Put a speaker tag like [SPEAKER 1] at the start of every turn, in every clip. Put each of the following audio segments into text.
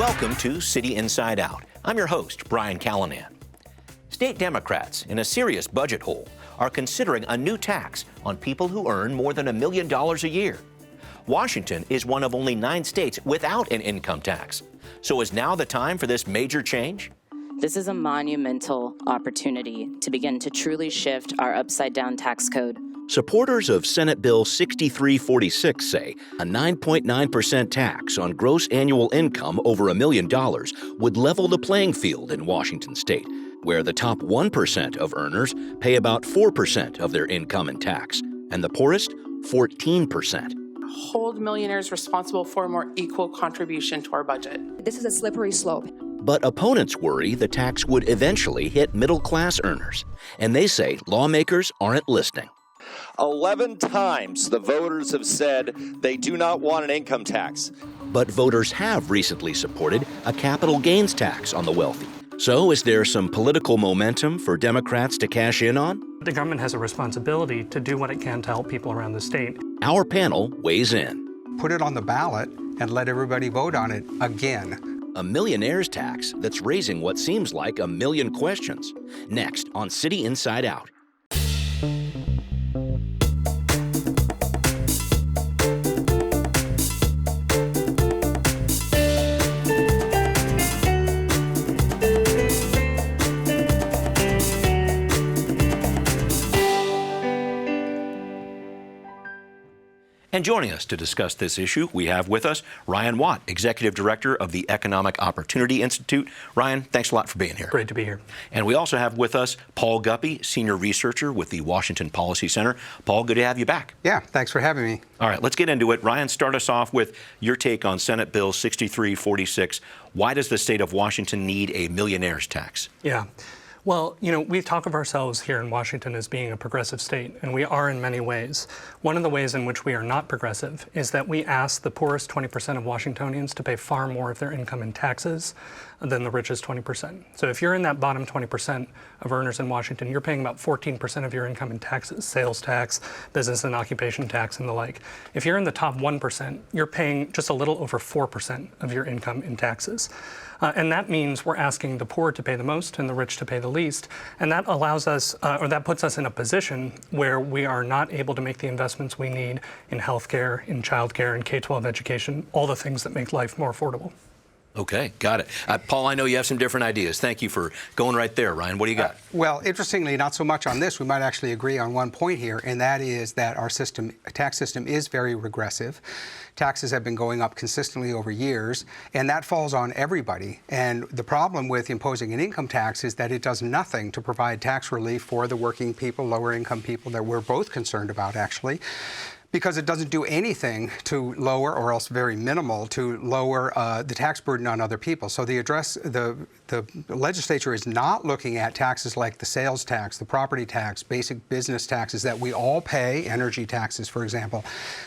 [SPEAKER 1] Welcome to City Inside Out. I'm your host, Brian Callanan. State Democrats, in a serious budget hole, are considering a new tax on people who earn more than $1 million a year. Washington is one of only 9 states without an income tax. So is now the time for this major change?
[SPEAKER 2] This is a monumental opportunity to begin to truly shift our upside-down tax code.
[SPEAKER 1] Supporters of Senate Bill 6346 say a 9.9% tax on gross annual income over $1 million would level the playing field in Washington state, where the top 1% of earners pay about 4% of their income in tax, and the poorest, 14%.
[SPEAKER 3] Hold millionaires responsible for a more equal contribution to our budget.
[SPEAKER 4] This is a slippery slope.
[SPEAKER 1] But opponents worry the tax would eventually hit middle-class earners, and they say lawmakers aren't listening.
[SPEAKER 5] 11 times the voters have said they do not want an income tax.
[SPEAKER 1] But voters have recently supported a capital gains tax on the wealthy. So is there some political momentum for Democrats to cash in on?
[SPEAKER 6] The government has a responsibility to do what it can to help people around the state.
[SPEAKER 1] Our panel weighs in.
[SPEAKER 7] Put it on the ballot and let everybody vote on it again.
[SPEAKER 1] A millionaire's tax that's raising what seems like a million questions. Next on City Inside Out. And joining us to discuss this issue, we have with us Rian Watt, Executive Director of the Economic Opportunity Institute. Ryan, thanks a lot for being here.
[SPEAKER 6] Great to be here.
[SPEAKER 1] And we also have with us Paul Guppy, Senior Researcher with the Washington Policy Center. Paul, good to have you back.
[SPEAKER 7] Yeah, thanks for having me.
[SPEAKER 1] All right, let's get into it. Ryan, start us off with your take on Senate Bill 6346. Why does the state of Washington need a millionaire's tax?
[SPEAKER 6] Yeah. Well, we talk of ourselves here in Washington as being a progressive state, and we are in many ways. One of the ways in which we are not progressive is that we ask the poorest 20% of Washingtonians to pay far more of their income in taxes than the richest 20%. So if you're in that bottom 20% of earners in Washington, you're paying about 14% of your income in taxes, sales tax, business and occupation tax, and the like. If you're in the top 1%, you're paying just a little over 4% of your income in taxes. And that means we're asking the poor to pay the most and the rich to pay the least. And that allows us, or that puts us in a position where we are not able to make the investments we need in healthcare, in childcare, in K-12 education, all the things that make life more affordable.
[SPEAKER 1] Okay, got it. Paul, I know you have some different ideas. Thank you for going right there. Ryan, what do you got?
[SPEAKER 7] Well, interestingly, not so much on this. We might actually agree on one point here, and that is that our tax system is very regressive. Taxes have been going up consistently over years, and that falls on everybody. And the problem with imposing an income tax is that it does nothing to provide tax relief for the working people, lower income people that we're both concerned about, actually, because it doesn't do anything to lower, or else very minimal, to lower the tax burden on other people. So the legislature is not looking at taxes like the sales tax, the property tax, basic business taxes that we all pay, energy taxes, for example.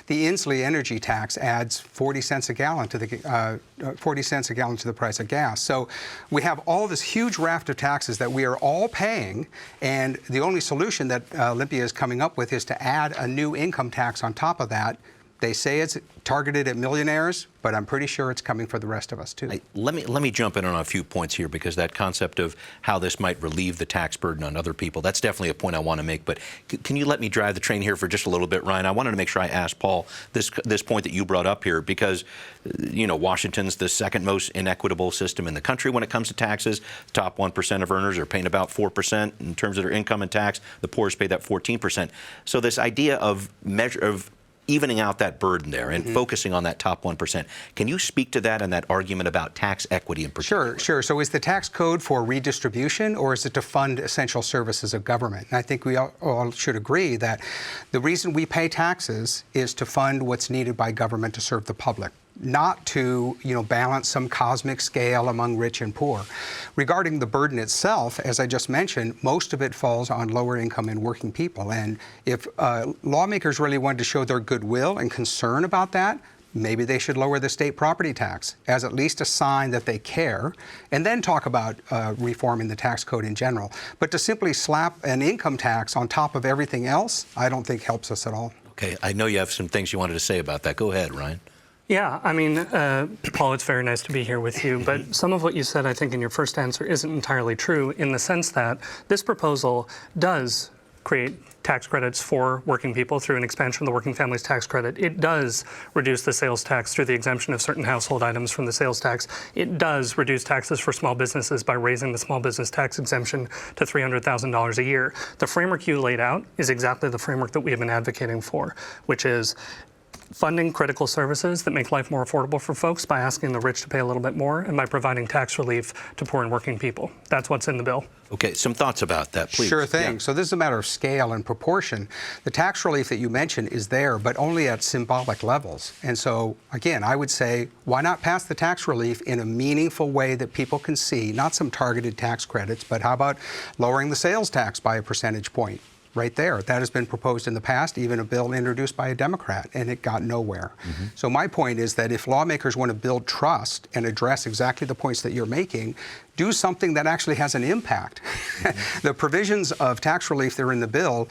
[SPEAKER 7] The Inslee energy tax adds 40 cents a gallon to the price of gas. So we have all this huge raft of taxes that we are all paying, and the only solution that Olympia is coming up with is to add a new income tax on top of that. They say it's targeted at millionaires, but I'm pretty sure it's coming for the rest of us, too.
[SPEAKER 1] Let me jump in on a few points here, because that concept of how this might relieve the tax burden on other people, that's definitely a point I want to make. But can you let me drive the train here for just a little bit, Ryan? I wanted to make sure I asked Paul this point that you brought up here, because, Washington's the second most inequitable system in the country when it comes to taxes. The top 1% of earners are paying about 4% in terms of their income and tax. The poorest pay that 14%. So this idea of evening out that burden there and focusing on that top 1%. Can you speak to that and that argument about tax equity in particular?
[SPEAKER 7] Sure. So is the tax code for redistribution, or is it to fund essential services of government? And I think we all should agree that the reason we pay taxes is to fund what's needed by government to serve the public, not to, balance some cosmic scale among rich and poor. Regarding the burden itself, as I just mentioned, most of it falls on lower income and working people. And if lawmakers really wanted to show their goodwill and concern about that, maybe they should lower the state property tax as at least a sign that they care, and then talk about reforming the tax code in general. But to simply slap an income tax on top of everything else, I don't think helps us at all.
[SPEAKER 1] Okay, I know you have some things you wanted to say about that. Go ahead, Ryan.
[SPEAKER 6] Yeah, I mean, Paul, it's very nice to be here with you, but some of what you said, I think, in your first answer isn't entirely true in the sense that this proposal does create tax credits for working people through an expansion of the Working Families Tax Credit. It does reduce the sales tax through the exemption of certain household items from the sales tax. It does reduce taxes for small businesses by raising the small business tax exemption to $300,000 a year. The framework you laid out is exactly the framework that we have been advocating for, which is funding critical services that make life more affordable for folks by asking the rich to pay a little bit more and by providing tax relief to poor and working people. That's what's in the bill.
[SPEAKER 1] Okay, some thoughts about that, please.
[SPEAKER 7] Sure thing.
[SPEAKER 1] Yeah.
[SPEAKER 7] So this is a matter of scale and proportion. The tax relief that you mentioned is there, but only at symbolic levels. And so, again, I would say, why not pass the tax relief in a meaningful way that people can see, not some targeted tax credits, but how about lowering the sales tax by a percentage point? Right there. That has been proposed in the past, even a bill introduced by a Democrat, and it got nowhere. So my point is that if lawmakers want to build trust and address exactly the points that you're making, do something that actually has an impact. The provisions of tax relief that are in the bill,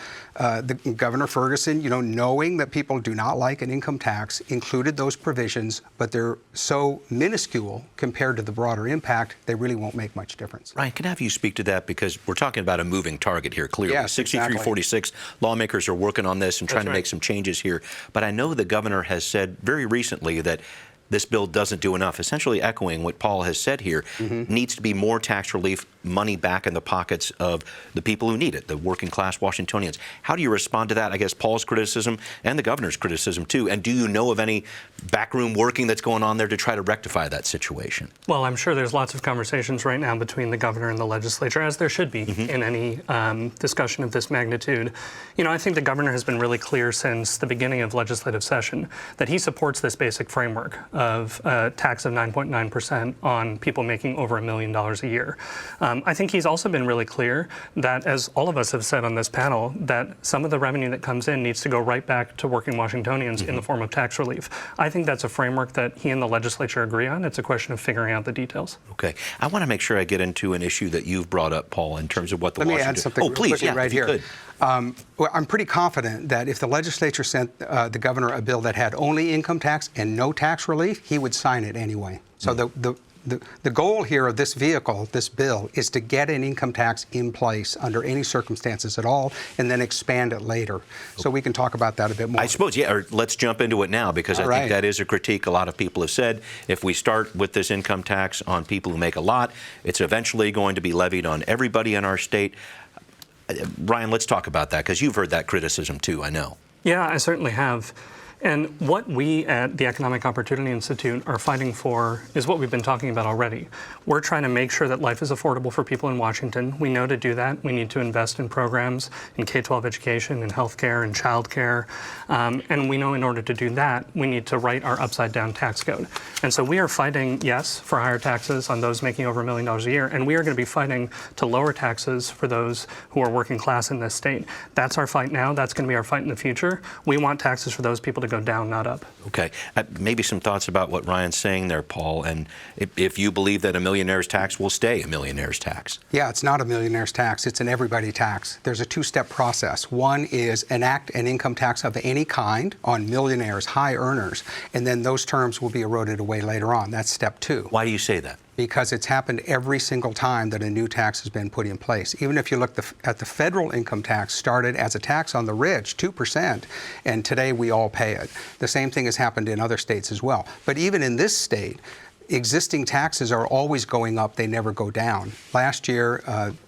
[SPEAKER 7] Governor Ferguson, knowing that people do not like an income tax, included those provisions, but they're so minuscule compared to the broader impact, they really won't make much difference.
[SPEAKER 1] Ryan, can I have you speak to that? Because we're talking about a moving target here, clearly.
[SPEAKER 7] Yes,
[SPEAKER 1] 6346, lawmakers are working on this and trying to make some changes here. But I know the governor has said very recently that this bill doesn't do enough, essentially echoing what Paul has said here. Needs to be more tax relief, money back in the pockets of the people who need it, the working class Washingtonians. How do you respond to that? I guess Paul's criticism and the governor's criticism too. And do you know of any backroom working that's going on there to try to rectify that situation?
[SPEAKER 6] Well, I'm sure there's lots of conversations right now between the governor and the legislature, as there should be in any discussion of this magnitude. I think the governor has been really clear since the beginning of legislative session that he supports this basic framework of tax of 9.9% on people making over $1 million a year. I think he's also been really clear that, as all of us have said on this panel, that some of the revenue that comes in needs to go right back to working Washingtonians in the form of tax relief. I think that's a framework that he and the legislature agree on. It's a question of figuring out the details.
[SPEAKER 1] Okay. I want to make sure I get into an issue that you've brought up, Paul, in terms of what the
[SPEAKER 7] Let me
[SPEAKER 1] Washington...
[SPEAKER 7] add something real
[SPEAKER 1] please,
[SPEAKER 7] quickly
[SPEAKER 1] yeah,
[SPEAKER 7] right
[SPEAKER 1] if you
[SPEAKER 7] here.
[SPEAKER 1] could.
[SPEAKER 7] Well, I'm pretty confident that if the legislature sent the governor a bill that had only income tax and no tax relief, he would sign it anyway. So the goal here of this vehicle, this bill, is to get an income tax in place under any circumstances at all, and then expand it later. So we can talk about that a bit more.
[SPEAKER 1] I suppose, yeah, or let's jump into it now, because I think that is a critique a lot of people have said. If we start with this income tax on people who make a lot, it's eventually going to be levied on everybody in our state. Ryan, let's talk about that, because you've heard that criticism too, I know.
[SPEAKER 6] Yeah, I certainly have. And what we at the Economic Opportunity Institute are fighting for is what we've been talking about already. We're trying to make sure that life is affordable for people in Washington. We know to do that, we need to invest in programs in K-12 education, in healthcare, in childcare. And we know in order to do that, we need to write our upside-down tax code. And so we are fighting, yes, for higher taxes on those making over $1 million a year, and we are going to be fighting to lower taxes for those who are working class in this state. That's our fight now. That's going to be our fight in the future. We want taxes for those people to go down, not up.
[SPEAKER 1] Okay. Maybe some thoughts about what Ryan's saying there, Paul, and if you believe that a millionaire's tax will stay a millionaire's tax.
[SPEAKER 7] Yeah, it's not a millionaire's tax. It's an everybody tax. There's a two-step process. One is enact an income tax of any kind on millionaires, high earners, and then those terms will be eroded away later on. That's step two.
[SPEAKER 1] Why do you say that?
[SPEAKER 7] Because it's happened every single time that a new tax has been put in place. Even if you look at the federal income tax, started as a tax on the rich, 2%, and today we all pay it. The same thing has happened in other states as well. But even in this state, existing taxes are always going up, they never go down. Last year,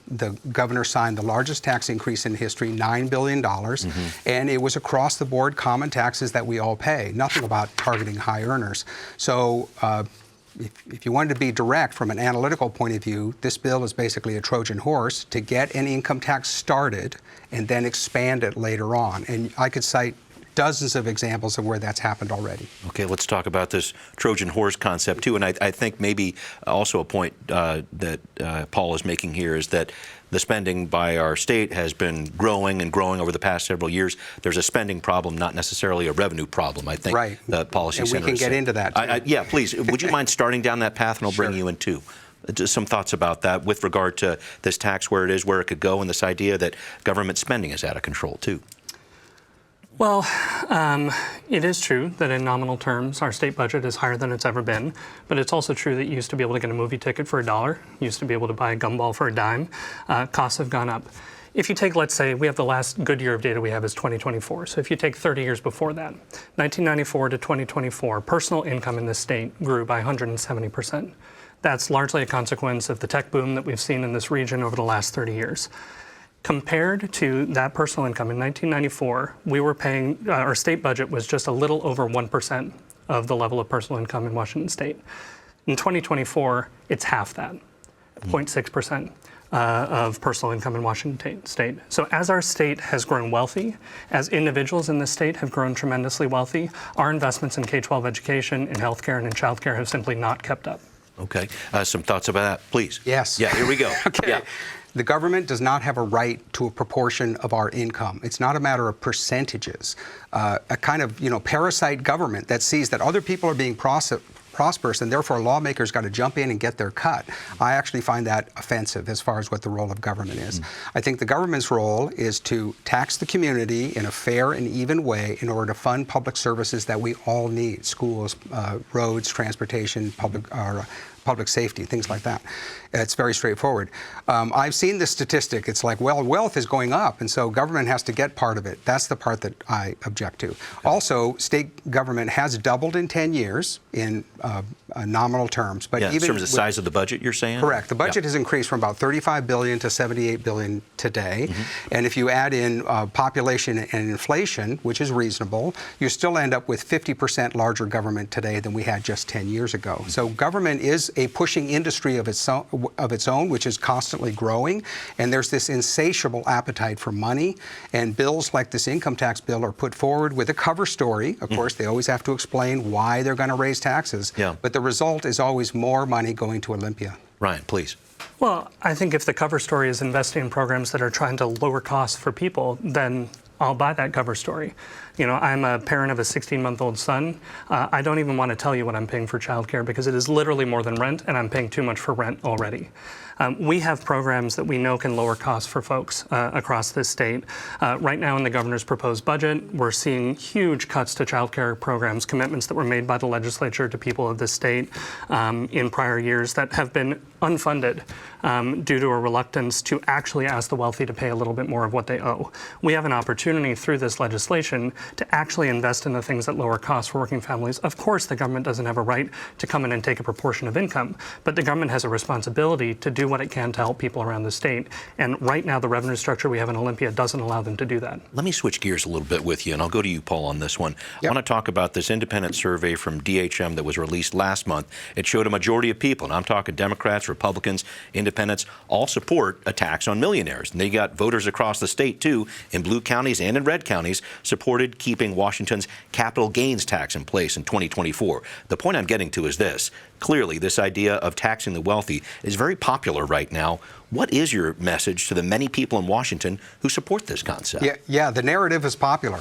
[SPEAKER 7] the governor signed the largest tax increase in history, $9 billion, and it was across the board common taxes that we all pay, nothing about targeting high earners. So if you wanted to be direct from an analytical point of view, this bill is basically a Trojan horse to get an income tax started and then expand it later on. And I could cite dozens of examples of where that's happened already.
[SPEAKER 1] Okay, let's talk about this Trojan horse concept too. And I think maybe also a point that Paul is making here is that the spending by our state has been growing and growing over the past several years. There's a spending problem, not necessarily a revenue problem, I think.
[SPEAKER 7] Right.
[SPEAKER 1] The policy
[SPEAKER 7] and we can get into that, too.
[SPEAKER 1] Yeah, please. Would you mind starting down that path, and I'll bring you in, too. Just some thoughts about that with regard to this tax, where it is, where it could go, and this idea that government spending is out of control, too.
[SPEAKER 6] Well, it is true that in nominal terms, our state budget is higher than it's ever been, but it's also true that you used to be able to get a movie ticket for $1, you used to be able to buy a gumball for a dime. Costs have gone up. If you take, let's say, we have the last good year of data we have is 2024. So if you take 30 years before that, 1994 to 2024, personal income in this state grew by 170%. That's largely a consequence of the tech boom that we've seen in this region over the last 30 years. Compared to that personal income in 1994, we were paying, our state budget was just a little over 1% of the level of personal income in Washington state. In 2024, it's half that, 0.6%. Of personal income in Washington state. So as our state has grown wealthy, as individuals in this state have grown tremendously wealthy, our investments in K-12 education, in healthcare, and in childcare have simply not kept up.
[SPEAKER 1] Okay. Some thoughts about that, please?
[SPEAKER 7] Yes.
[SPEAKER 1] Yeah, here we go.
[SPEAKER 7] Okay.
[SPEAKER 1] Yeah.
[SPEAKER 7] The government does not have a right to a proportion of our income. It's not a matter of percentages. A kind of, parasite government that sees that other people are being prosperous and therefore lawmakers got to jump in and get their cut. I actually find that offensive as far as what the role of government is. I think the government's role is to tax the community in a fair and even way in order to fund public services that we all need: schools, roads, transportation, public safety, things like that. It's very straightforward. I've seen this statistic. It's like, well, wealth is going up, and so government has to get part of it. That's the part that I object to. Okay. Also, state government has doubled in 10 years in nominal terms. But even
[SPEAKER 1] in terms of the size of the budget, you're saying?
[SPEAKER 7] Correct. The budget has increased from about $35 billion to $78 billion today. And if you add in population and inflation, which is reasonable, you still end up with 50% larger government today than we had just 10 years ago. So government is a pushing industry of its own, which is constantly growing, and there's this insatiable appetite for money, and bills like this income tax bill are put forward with a cover story. Of course, they always have to explain why they're going to raise taxes, but the result is always more money going to Olympia.
[SPEAKER 1] Ryan, please.
[SPEAKER 6] Well, I think if the cover story is investing in programs that are trying to lower costs for people, then I'll buy that cover story. I'm a parent of a 16-month-old son. I don't even want to tell you what I'm paying for childcare because it is literally more than rent, and I'm paying too much for rent already. We have programs that we know can lower costs for folks across this state. Right now in the governor's proposed budget, we're seeing huge cuts to childcare programs, commitments that were made by the legislature to people of this state in prior years that have been unfunded due to a reluctance to actually ask the wealthy to pay a little bit more of what they owe. We have an opportunity through this legislation to actually invest in the things that lower costs for working families. Of course, the government doesn't have a right to come in and take a proportion of income, but the government has a responsibility to do what it can to help people around the state. And right now, the revenue structure we have in Olympia doesn't allow them to do that.
[SPEAKER 1] Let me switch gears a little bit with you, and I'll go to you, Paul, on this one. I want to talk about this independent survey from DHM that was released last month. It showed a majority of people, and I'm talking Democrats, Republicans, independents, all support a tax on millionaires. And they got voters across the state, too, in blue counties and in red counties, supported keeping Washington's capital gains tax in place in 2024. The point I'm getting to is this. Clearly, this idea of taxing the wealthy is very popular right now. What is your message to the many people in Washington who support this concept?
[SPEAKER 7] Yeah, the narrative is popular.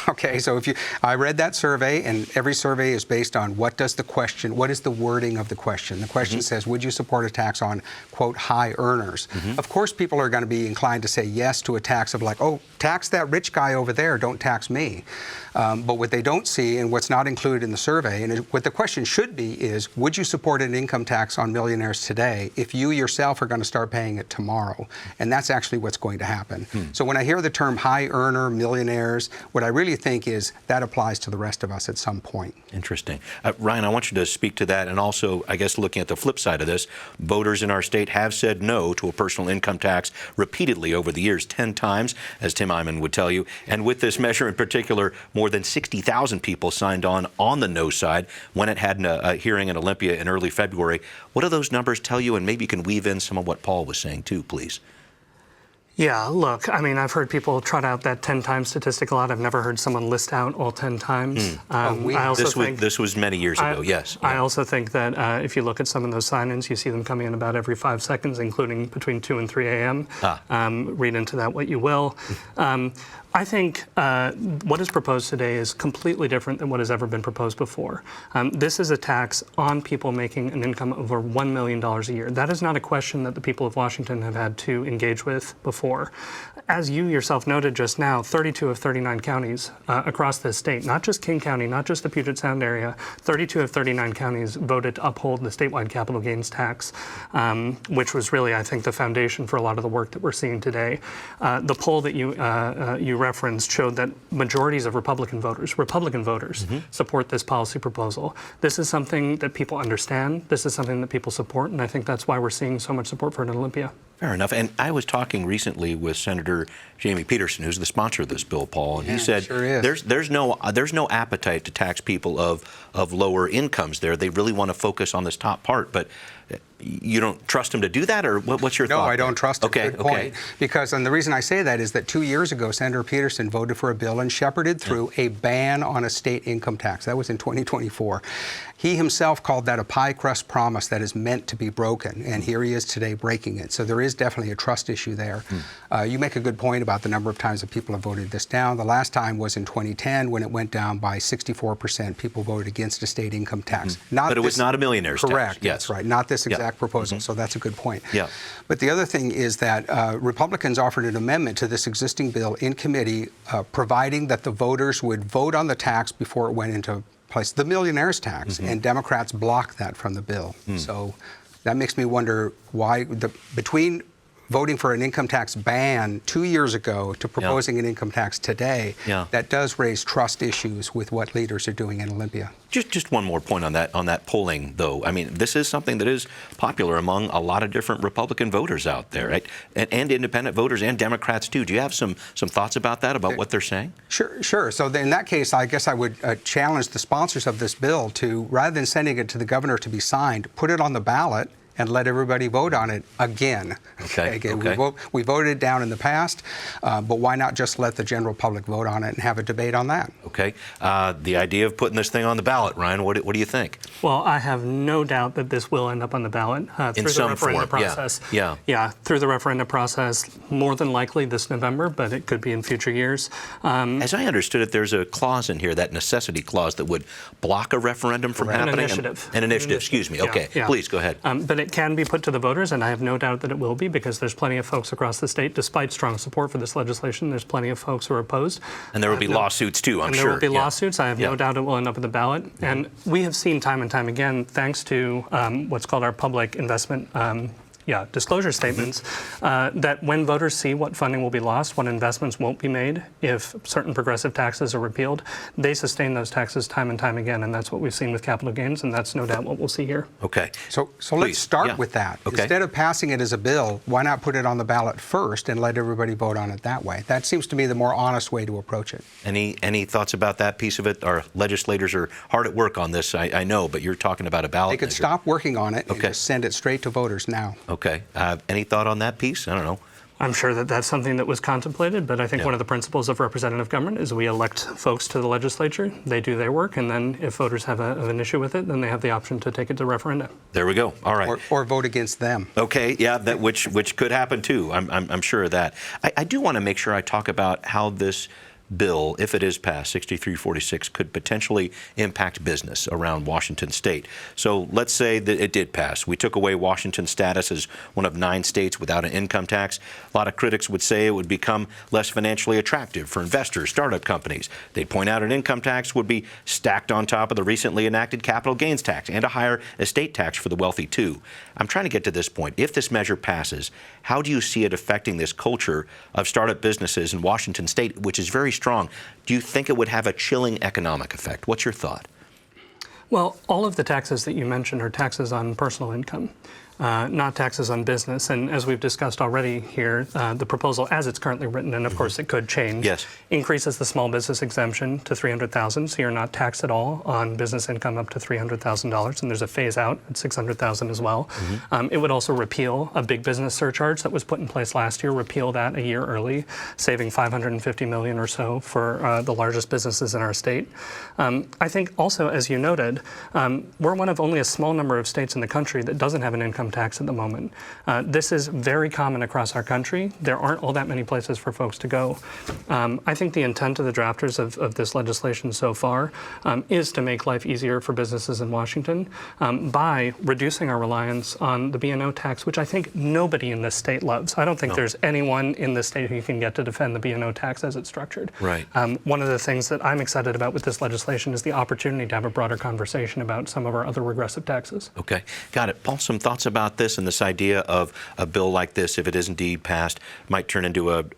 [SPEAKER 7] Okay, so I read that survey, and every survey is based on what is the wording of the question. The question says, would you support a tax on, quote, high earners? Of course, people are going to be inclined to say yes to a tax of like, oh, tax that rich guy over there, don't tax me. But what they don't see and what's not included in the survey, and what the question should be is, would you support an income tax on millionaires today if you yourself are going to start paying it tomorrow? And that's actually what's going to happen. So when I hear the term high earner, millionaires, what I really think is that applies to the rest of us at some point.
[SPEAKER 1] Interesting. Ryan, I want you to speak to that, and also, I guess, looking at the flip side of this, voters in our state have said no to a personal income tax repeatedly over the years, 10 times, as Tim Eyman would tell you. And with this measure in particular, more than 60,000 people signed on the no side when it had a hearing in Olympia in early February. What do those numbers tell you? And maybe you can weave in some of what Paul was saying, too, please.
[SPEAKER 6] Yeah, look, I mean, I've heard people trot out that 10 times statistic a lot. I've never heard someone list out all 10 times.
[SPEAKER 1] This was many years ago, yes.
[SPEAKER 6] I also think that if you look at some of those sign-ins, you see them coming in about every 5 seconds, including between 2 and 3 a.m. Read into that what you will. I think what is proposed today is completely different than what has ever been proposed before. This is a tax on people making an income of over $1 million a year. That is not a question that the people of Washington have had to engage with before. As you yourself noted just now, 32 of 39 counties across this state, not just King County, not just the Puget Sound area, 32 of 39 counties voted to uphold the statewide capital gains tax, which was really, I think, the foundation for a lot of the work that we're seeing today. The poll that you referenced showed that majorities of Republican voters support this policy proposal. This is something that people understand. This is something that people support, and I think that's why we're seeing so much support for it in Olympia.
[SPEAKER 1] Fair enough. And I was talking recently with Senator Jamie Peterson, who's the sponsor of this bill, Paul, and he said there's no appetite to tax people of lower incomes there. They really want to focus on this top part, but you don't trust him to do that, or what's your thought?
[SPEAKER 7] No, I don't trust him.
[SPEAKER 1] Okay,
[SPEAKER 7] Good point. Because, and the reason I say that is that 2 years ago, Senator Peterson voted for a bill and shepherded through a ban on a state income tax. That was in 2024. He himself called that a pie crust promise that is meant to be broken, and here he is today breaking it. So there is definitely a trust issue there. You make a good point about the number of times that people have voted this down. The last time was in 2010 when it went down by 64%. People voted against a state income tax.
[SPEAKER 1] But it was not a millionaire's tax.
[SPEAKER 7] Correct.
[SPEAKER 1] Yes.
[SPEAKER 7] That's right. Not this exact proposal. So that's a good point.
[SPEAKER 1] Yeah.
[SPEAKER 7] But the other thing is that Republicans offered an amendment to this existing bill in committee, providing that the voters would vote on the tax before it went into place, the millionaire's tax, and Democrats blocked that from the bill. So that makes me wonder why between voting for an income tax ban 2 years ago to proposing an income tax today, that does raise trust issues with what leaders are doing in Olympia.
[SPEAKER 1] Just one more point on that polling, though. I mean, this is something that is popular among a lot of different Republican voters out there, right? And independent voters and Democrats, too. Do you have some thoughts about that, about what they're saying?
[SPEAKER 7] Sure. So in that case, I guess I would challenge the sponsors of this bill to, rather than sending it to the governor to be signed, put it on the ballot and let everybody vote on it again.
[SPEAKER 1] Okay.
[SPEAKER 7] We voted it down in the past, but why not just let the general public vote on it and have a debate on that?
[SPEAKER 1] Okay. The idea of putting this thing on the ballot, Ryan, what do you think?
[SPEAKER 6] Well, I have no doubt that this will end up on the ballot through the referendum process.
[SPEAKER 1] Yeah,
[SPEAKER 6] through the referendum process, more than likely this November, but it could be in future years.
[SPEAKER 1] As I understood it, there's a clause in here, that necessity clause, that would block a referendum from happening. An initiative, excuse me. Okay, please go ahead.
[SPEAKER 6] But it can be put to the voters, and I have no doubt that it will be, because there's plenty of folks across the state, despite strong support for this legislation, there's plenty of folks who are opposed.
[SPEAKER 1] And there will be lawsuits, too, I'm sure.
[SPEAKER 6] There will be lawsuits. I have no doubt it will end up on the ballot. And we have seen time and time again, thanks to what's called our public investment disclosure statements, that when voters see what funding will be lost, what investments won't be made if certain progressive taxes are repealed, they sustain those taxes time and time again, and that's what we've seen with capital gains, and that's no doubt what we'll see here.
[SPEAKER 1] Okay.
[SPEAKER 7] So let's start with that.
[SPEAKER 1] Okay.
[SPEAKER 7] Instead of passing it as a bill, why not put it on the ballot first and let everybody vote on it that way? That seems to me the more honest way to approach it.
[SPEAKER 1] Any thoughts about that piece of it? Our legislators are hard at work on this, I know, but you're talking about a ballot
[SPEAKER 7] They could
[SPEAKER 1] measure.
[SPEAKER 7] stop working on it and just send it straight to voters now.
[SPEAKER 1] Okay. Any thought on that piece? I don't know.
[SPEAKER 6] I'm sure that that's something that was contemplated, but I think one of the principles of representative government is we elect folks to the legislature, they do their work, and then if voters have an issue with it, then they have the option to take it to referendum.
[SPEAKER 1] There we go. All right.
[SPEAKER 7] Or vote against them.
[SPEAKER 1] Okay, that which could happen too. I'm sure of that. I do want to make sure I talk about how this bill, if it is passed, 6346, could potentially impact business around Washington state. So let's say that it did pass. We took away Washington's status as one of 9 states without an income tax. A lot of critics would say it would become less financially attractive for investors, startup companies. They'd point out an income tax would be stacked on top of the recently enacted capital gains tax and a higher estate tax for the wealthy too. I'm trying to get to this point. If this measure passes, how do you see it affecting this culture of startup businesses in Washington state, which is very strong? Do you think it would have a chilling economic effect? What's your thought?
[SPEAKER 6] Well, all of the taxes that you mentioned are taxes on personal income, not taxes on business. And as we've discussed already here, the proposal as it's currently written, and of course it could change, increases the small business exemption to $300,000, so you're not taxed at all on business income up to $300,000, and there's a phase out at $600,000 as well. It would also repeal a big business surcharge that was put in place last year, repeal that a year early, saving $550 million or so for the largest businesses in our state. I think also, as you noted, we're one of only a small number of states in the country that doesn't have an income income tax at the moment. This is very common across our country. There aren't all that many places for folks to go. I think the intent of the drafters of this legislation so far is to make life easier for businesses in Washington by reducing our reliance on the B&O tax, which I think nobody in this state loves. I don't think there's anyone in this state who can get to defend the B&O tax as it's structured.
[SPEAKER 1] Right.
[SPEAKER 6] One of the things that I'm excited about with this legislation is the opportunity to have a broader conversation about some of our other regressive taxes.
[SPEAKER 1] Okay, got it. Paul, some thoughts about this and this idea of a bill like this, if it is indeed passed, might turn into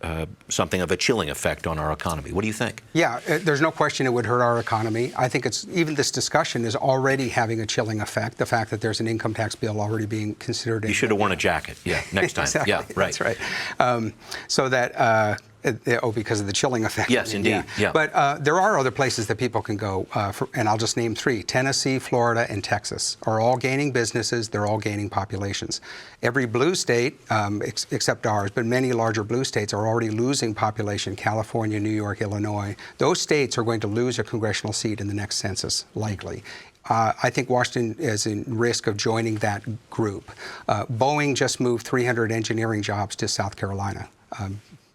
[SPEAKER 1] something of a chilling effect on our economy. What do you think?
[SPEAKER 7] Yeah, there's no question it would hurt our economy. I think even this discussion is already having a chilling effect. The fact that there's an income tax bill already being considered.
[SPEAKER 1] You should have worn a jacket. Yeah, next time.
[SPEAKER 7] Exactly.
[SPEAKER 1] Yeah, right.
[SPEAKER 7] That's right. So that. Because of the chilling effect.
[SPEAKER 1] Yes, indeed. Yeah.
[SPEAKER 7] But there are other places that people can go, and I'll just name three. Tennessee, Florida, and Texas are all gaining businesses. They're all gaining populations. Every blue state, except ours, but many larger blue states are already losing population. California, New York, Illinois. Those states are going to lose a congressional seat in the next census, likely. I think Washington is in risk of joining that group. Boeing just moved 300 engineering jobs to South Carolina.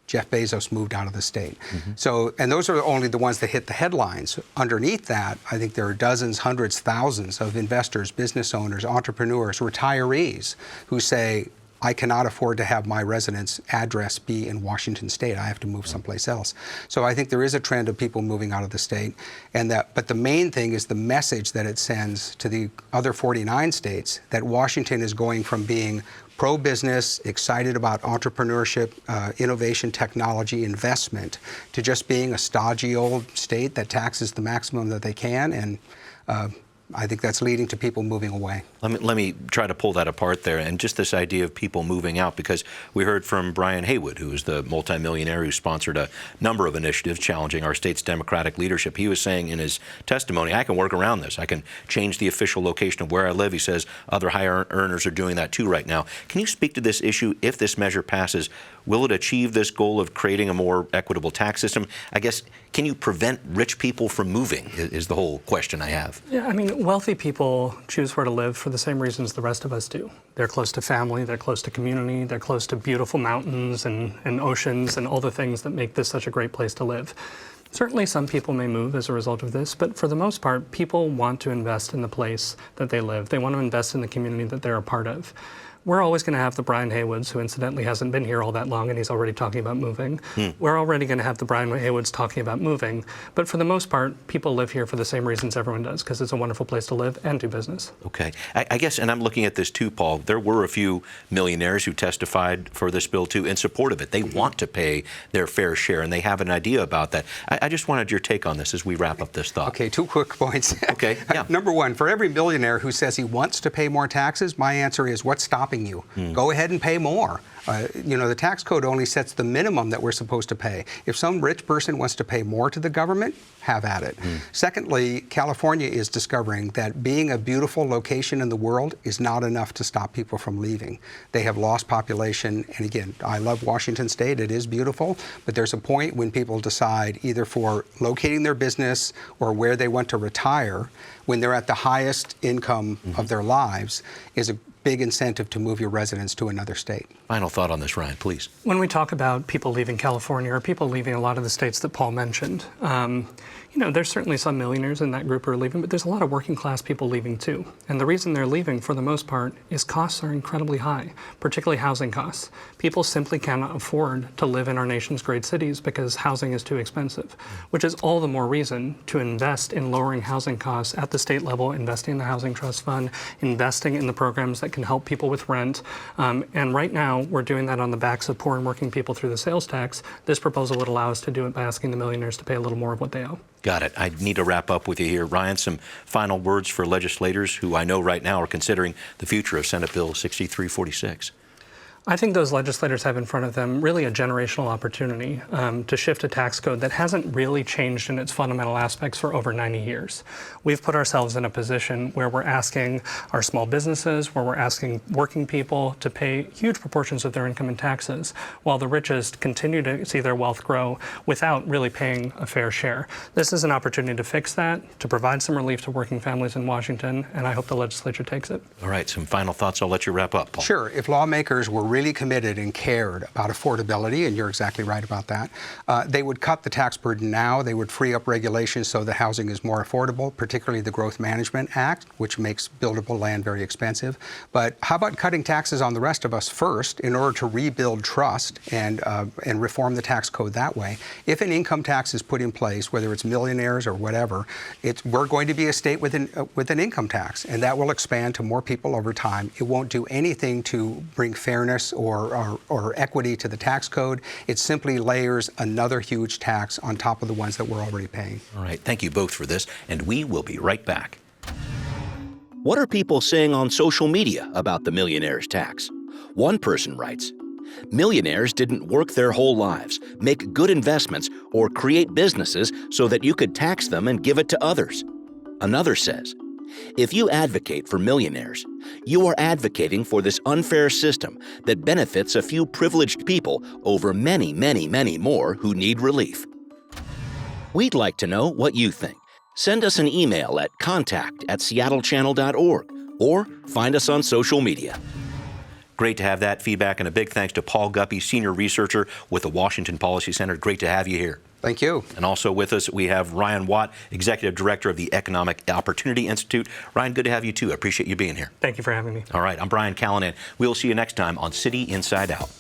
[SPEAKER 7] Jeff Bezos moved out of the state. So, and those are only the ones that hit the headlines. Underneath that, I think there are dozens, hundreds, thousands of investors, business owners, entrepreneurs, retirees who say, I cannot afford to have my residence address be in Washington State. I have to move someplace else. So I think there is a trend of people moving out of the state, but the main thing is the message that it sends to the other 49 states that Washington is going from being pro-business, excited about entrepreneurship, innovation, technology, investment, to just being a stodgy old state that taxes the maximum that they can, and I think that's leading to people moving away.
[SPEAKER 1] Let me try to pull that apart there, and just this idea of people moving out, because we heard from Brian Haywood, who is the multimillionaire who sponsored a number of initiatives challenging our state's Democratic leadership. He was saying in his testimony, I can work around this. I can change the official location of where I live. He says other higher earners are doing that too right now. Can you speak to this issue? If this measure passes, will it achieve this goal of creating a more equitable tax system? I guess, can you prevent rich people from moving is the whole question I have.
[SPEAKER 6] Yeah, I mean, wealthy people choose where to live for the same reasons the rest of us do. They're close to family, they're close to community, they're close to beautiful mountains and oceans and all the things that make this such a great place to live. Certainly some people may move as a result of this, but for the most part, people want to invest in the place that they live. They want to invest in the community that they're a part of. We're always going to have the Brian Haywoods, who incidentally hasn't been here all that long, and he's already talking about moving. We're already going to have the Brian Haywoods talking about moving. But for the most part, people live here for the same reasons everyone does, because it's a wonderful place to live and do business.
[SPEAKER 1] Okay. I guess, and I'm looking at this too, Paul, there were a few millionaires who testified for this bill too in support of it. They want to pay their fair share, and they have an idea about that. I just wanted your take on this as we wrap up this thought.
[SPEAKER 7] Okay, two quick points.
[SPEAKER 1] Okay, yeah.
[SPEAKER 7] Number one, for every millionaire who says he wants to pay more taxes, my answer is, what's stopping you? Go ahead and pay more. The tax code only sets the minimum that we're supposed to pay. If some rich person wants to pay more to the government, have at it. Secondly, California is discovering that being a beautiful location in the world is not enough to stop people from leaving. They have lost population, and again, I love Washington State, it is beautiful, but there's a point when people decide either for locating their business or where they want to retire, when they're at the highest income of their lives, is a big incentive to move your residence to another state.
[SPEAKER 1] Final thought on this, Rian, please.
[SPEAKER 6] When we talk about people leaving California or people leaving a lot of the states that Paul mentioned, there's certainly some millionaires in that group who are leaving, but there's a lot of working class people leaving too. And the reason they're leaving, for the most part, is costs are incredibly high, particularly housing costs. People simply cannot afford to live in our nation's great cities because housing is too expensive, which is all the more reason to invest in lowering housing costs at the state level, investing in the Housing Trust Fund, investing in the programs that can help people with rent. And right now, we're doing that on the backs of poor and working people through the sales tax. This proposal would allow us to do it by asking the millionaires to pay a little more of what they owe.
[SPEAKER 1] Got it. I need to wrap up with you here. Rian, some final words for legislators who I know right now are considering the future of Senate Bill 6346.
[SPEAKER 6] I think those legislators have in front of them really a generational opportunity to shift a tax code that hasn't really changed in its fundamental aspects for over 90 years. We've put ourselves in a position where we're asking our small businesses, where we're asking working people to pay huge proportions of their income in taxes, while the richest continue to see their wealth grow without really paying a fair share. This is an opportunity to fix that, to provide some relief to working families in Washington, and I hope the legislature takes it.
[SPEAKER 1] All right, some final thoughts. I'll let you wrap up, Paul.
[SPEAKER 7] Sure. If lawmakers were really committed and cared about affordability, and you're exactly right about that, they would cut the tax burden now. They would free up regulations so the housing is more affordable, particularly the Growth Management Act, which makes buildable land very expensive. But how about cutting taxes on the rest of us first in order to rebuild trust and reform the tax code that way? If an income tax is put in place, whether it's millionaires or whatever, we're going to be a state with an income tax, and that will expand to more people over time. It won't do anything to bring fairness or equity to the tax code. It simply layers another huge tax on top of the ones that we're already paying.
[SPEAKER 1] All right, thank you both for this, and we will be right back.
[SPEAKER 4] What are people saying on social media about the Millionaire's Tax? One person writes, "Millionaires didn't work their whole lives, make good investments, or create businesses so that you could tax them and give it to others." Another says, "If you advocate for millionaires, you are advocating for this unfair system that benefits a few privileged people over many, many, many more who need relief." We'd like to know what you think. Send us an email at contact@seattlechannel.org or find us on social media.
[SPEAKER 1] Great to have that feedback, and a big thanks to Paul Guppy, Senior Researcher with the Washington Policy Center. Great to have you here.
[SPEAKER 7] Thank you.
[SPEAKER 1] And also with us, we have Rian Watt, Executive Director of the Economic Opportunity Institute. Ryan, good to have you too. I appreciate you being here.
[SPEAKER 6] Thank you for having me.
[SPEAKER 1] All right, I'm Brian Callanan. We'll see you next time on City Inside Out.